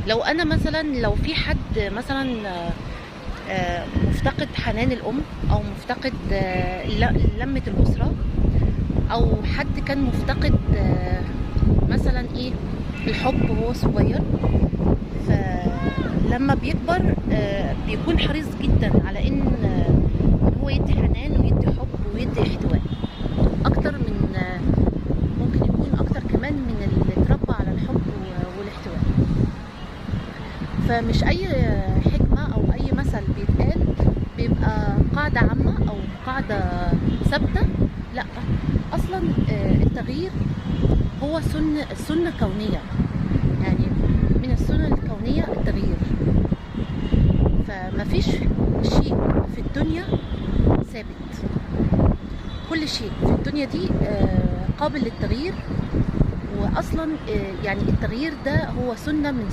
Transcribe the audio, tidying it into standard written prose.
لو انا مثلا، لو في حد مثلا مفتقد حنان الام، او مفتقد لمة الاسرة، او حد كان مفتقد مثلا ايه الحب وهو صغير، فلما بيكبر بيكون حريص جدا على ان هو يدي حنان ويدي حب ويدي احتواء اكتر من ممكن يكون اكتر كمان من اللي اتربى على الحب والاحتواء. فمش اي حكمة او اي مثل بيتقال بيبقى قاعدة عامة او قاعدة ثابتة، لا، اصلا التغيير هو سنة كونية، يعني من السنن الكونية التغيير. فمفيش شيء في الدنيا ثابت، كل شيء في الدنيا دي قابل للتغيير. واصلا يعني التغيير ده هو سنة من